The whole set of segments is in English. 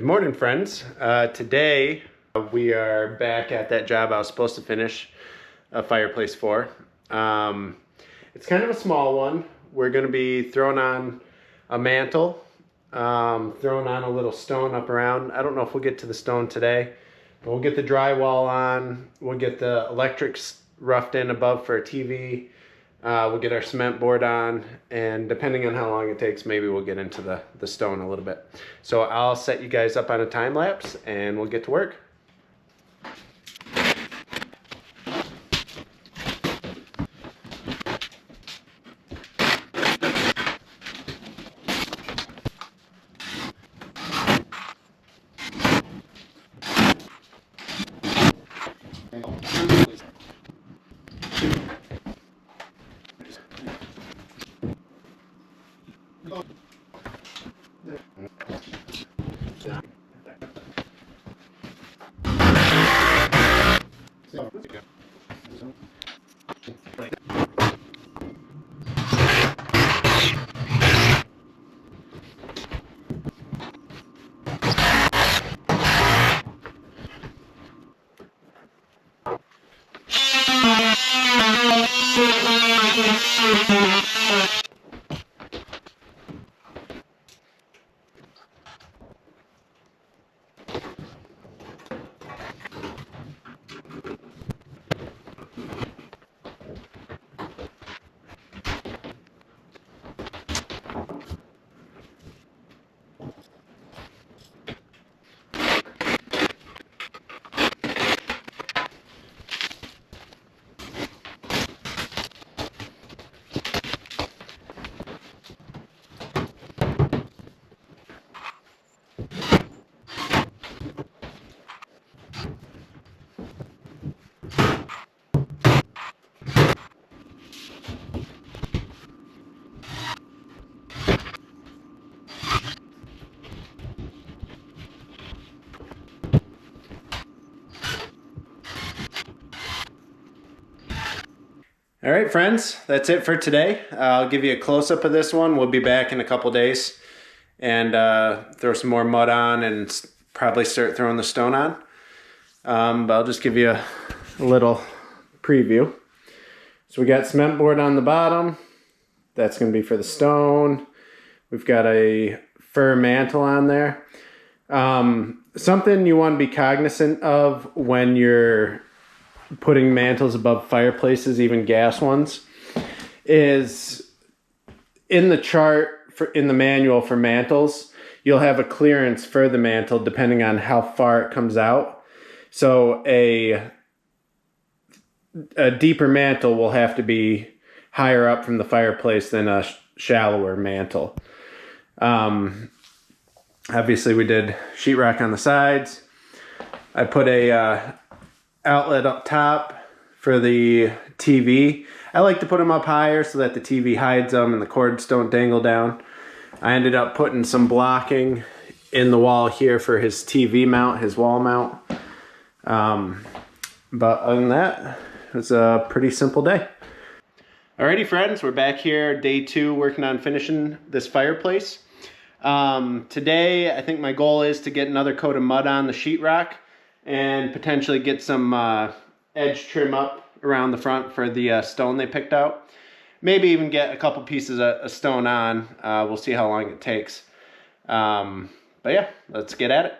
Good morning, friends. Today we are back at that job I was supposed to finish a fireplace for. It's kind of a small one. We're going to be throwing on a mantel, throwing on a little stone up around. I don't know if we'll get to the stone today, but we'll get the drywall on. We'll get the electrics roughed in above for a TV. We'll get our cement board on, and depending on how long it takes, maybe we'll get into the stone a little bit. So I'll set you guys up on a time lapse and we'll get to work. All right, friends, that's it for today. I'll give you a close-up of this one. We'll be back in a couple days and throw some more mud on and probably start throwing the stone on. But I'll just give you a little preview. So we got cement board on the bottom. That's going to be for the stone. We've got a fir mantle on there. Something you want to be cognizant of when you're putting mantles above fireplaces, even gas ones, is in the chart, in the manual for mantles, you'll have a clearance for the mantle depending on how far it comes out. So a deeper mantle will have to be higher up from the fireplace than a shallower mantle. Obviously we did sheetrock on the sides. I put a outlet up top for the TV. I like to put them up higher so that the TV hides them and the cords don't dangle down. I ended up putting some blocking in the wall here for his TV mount, his wall mount. But other than that, it was a pretty simple day. Alrighty, friends, we're back here, day 2, working on finishing this fireplace. Today, I think my goal is to get another coat of mud on the sheetrock and potentially get some edge trim up around the front for the stone they picked out. Maybe even get a couple pieces of stone on. We'll see how long it takes. But yeah, let's get at it.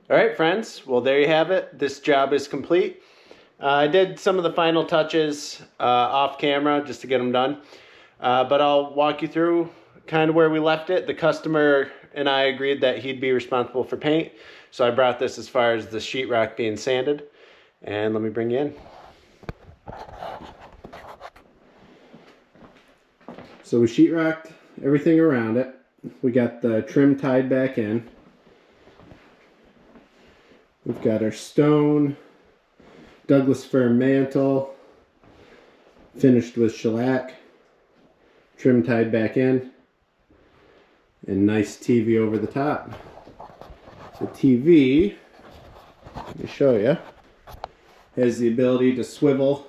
All right, friends. Well, there you have it. This job is complete. I did some of the final touches off camera just to get them done. But I'll walk you through kind of where we left it. The customer and I agreed that he'd be responsible for paint. So I brought this as far as the sheetrock being sanded. And let me bring you in. So we sheetrocked everything around it. We got the trim tied back in. We've got our stone Douglas fir mantel, finished with shellac, trim tied back in, and nice TV over the top. The TV, let me show you, has the ability to swivel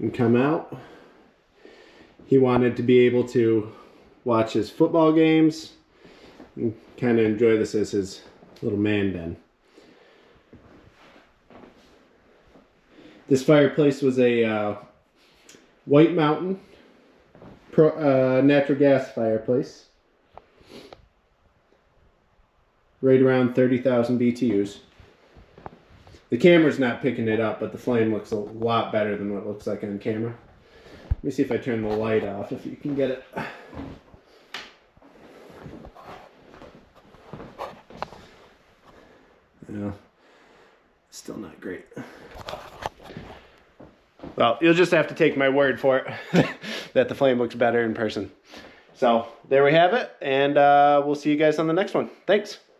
and come out. He wanted to be able to watch his football games and kind of enjoy this as his little man den. This fireplace was a White Mountain natural gas fireplace. Right around 30,000 BTUs. The camera's not picking it up, but the flame looks a lot better than what it looks like on camera. Let me see if I turn the light off, if you can get it. No, still not great. Well, you'll just have to take my word for it that the flame looks better in person. So there we have it, and we'll see you guys on the next one. Thanks.